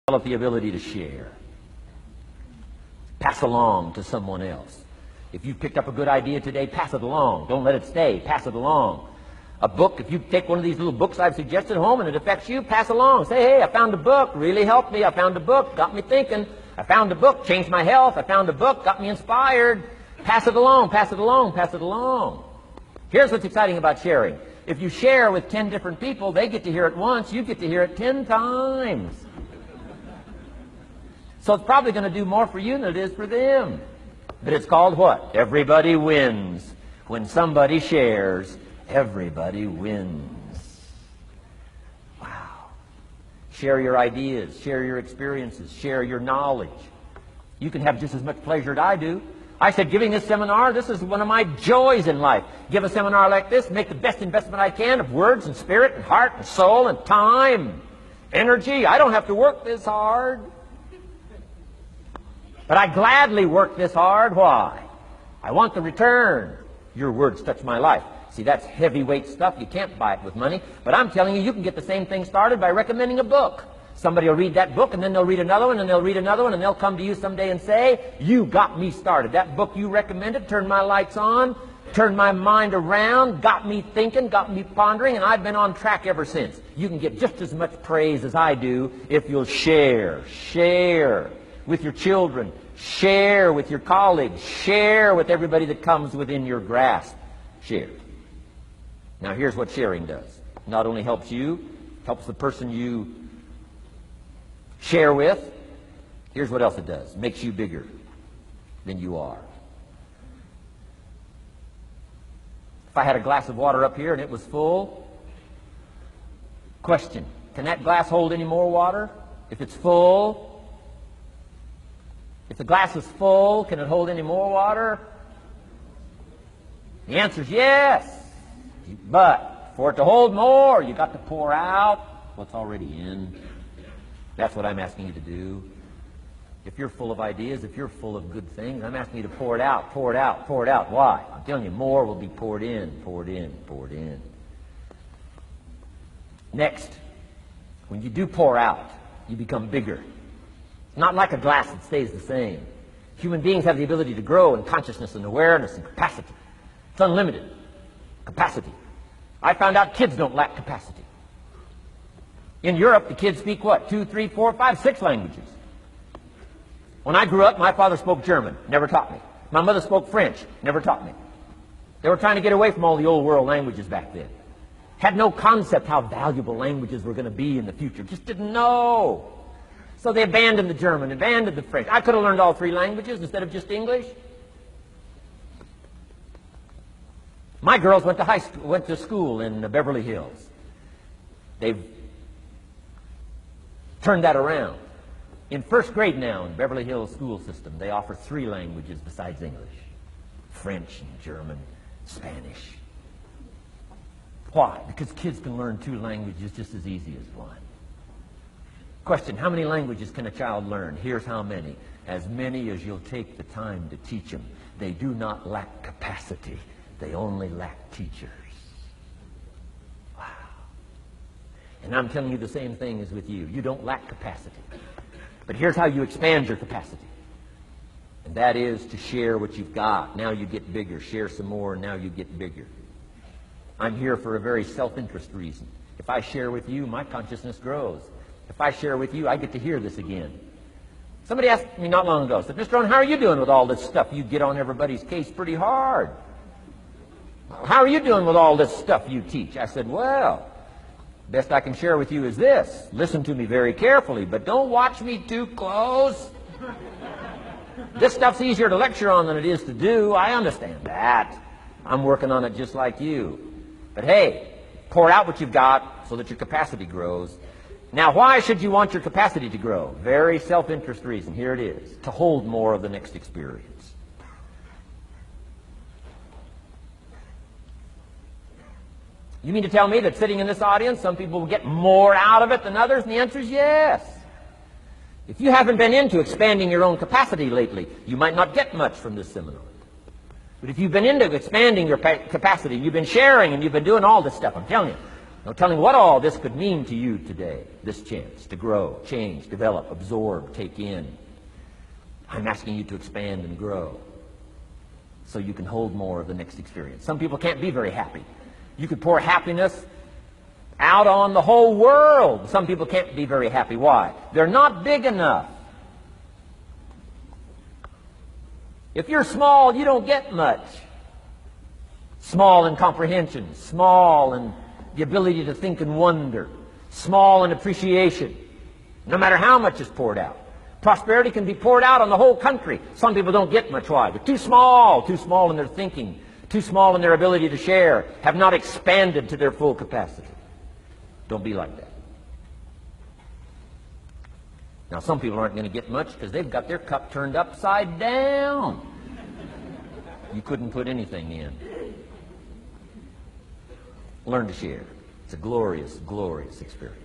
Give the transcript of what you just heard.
develop the ability to share. Pass along to someone else. If you picked up a good idea today, pass it along. Don't let it stay. Pass it along. A book, if you take one of these little books I've suggested home and it affects you, pass along. Say, hey, I found a book, really helped me. I found a book, got me thinking. I found a book, changed my health. I found a book, got me inspired. Pass it along, pass it along, pass it along. Here's what's exciting about sharing. If you share with 10 different people, they get to hear it once, you get to hear it 10 times. So it's probably going to do more for you than it is for them. But it's called what? Everybody wins. When somebody shares, everybody wins. Wow. Share your ideas, share your experiences, share your knowledge. You can have just as much pleasure as I do. I said, giving this seminar, this is one of my joys in life. Give a seminar like this, make the best investment I can of words and spirit and heart and soul and time, energy. I don't have to work this hard. But I gladly work this hard. Why? I want the return. Your words touch my life. See, that's heavyweight stuff. You can't buy it with money. But I'm telling you, you can get the same thing started by recommending a book. Somebody will read that book, and then they'll read another one, and they'll read another one, and they'll come to you someday and say, you got me started. That book you recommended turned my lights on, turned my mind around, got me thinking, got me pondering, and I've been on track ever since. You can get just as much praise as I do if you'll share. Share with your children, share with your colleagues, share with everybody that comes within your grasp. Share. Now here's what sharing does. Not only helps you, helps the person you share with. Here's what else it does. Makes you bigger than you are. If I had a glass of water up here and it was full, question, can that glass hold any more water? If it's full, if the glass is full, can it hold any more water? The answer is yes. But for it to hold more, you've got to pour out what's already in. That's what I'm asking you to do. If you're full of ideas, if you're full of good things, I'm asking you to pour it out, pour it out, pour it out. Why? I'm telling you, more will be poured in, poured in, poured in. Next, when you do pour out, you become bigger. Not like a glass that stays the same. Human beings have the ability to grow in consciousness and awareness and capacity. It's unlimited capacity. I found out kids don't lack capacity. In Europe, the kids speak what? 2, 3, 4, 5, 6 languages. When I grew up, my father spoke German, never taught me. My mother spoke French, never taught me. They were trying to get away from all the old world languages back then. Had no concept how valuable languages were going to be in the future. Just didn't know. So they abandoned the German, abandoned the French. I could have learned all 3 languages instead of just English. My girls went to school in Beverly Hills. They've turned that around. In first grade now in Beverly Hills school system, they offer 3 languages besides English. French and German, Spanish. Why? Because kids can learn 2 languages just as easy as one. Question, how many languages can a child learn? Here's how many. As many as you'll take the time to teach them. They do not lack capacity. They only lack teachers. Wow. And I'm telling you the same thing is with you. You don't lack capacity. But here's how you expand your capacity. And that is to share what you've got. Now you get bigger. Share some more, and now you get bigger. I'm here for a very self-interest reason. If I share with you, my consciousness grows. If I share with you, I get to hear this again. Somebody asked me not long ago, said, Mr. Rohn, how are you doing with all this stuff? You get on everybody's case pretty hard. How are you doing with all this stuff you teach? I said, well, best I can share with you is this. Listen to me very carefully, but don't watch me too close. This stuff's easier to lecture on than it is to do. I understand that. I'm working on it just like you. But hey, pour out what you've got so that your capacity grows. Now, why should you want your capacity to grow? Very self-interest reason. Here it is. To hold more of the next experience. You mean to tell me that sitting in this audience, some people will get more out of it than others? And the answer is yes. If you haven't been into expanding your own capacity lately, you might not get much from this seminar. But if you've been into expanding your capacity, you've been sharing and you've been doing all this stuff, I'm telling you, No telling what all this could mean to you today, this chance to grow, change, develop, absorb, take in. I'm asking you to expand and grow so you can hold more of the next experience. Some people can't be very happy. You could pour happiness out on the whole world. Some people can't be very happy. Why? They're not big enough. If you're small, you don't get much. Small in comprehension, small in the ability to think and wonder, small in appreciation, no matter how much is poured out. Prosperity can be poured out on the whole country. Some people don't get much. Why? They're too small in their thinking, too small in their ability to share, have not expanded to their full capacity. Don't be like that. Now, some people aren't going to get much because they've got their cup turned upside down. You couldn't put anything in. Learn to share. It's a glorious, glorious experience.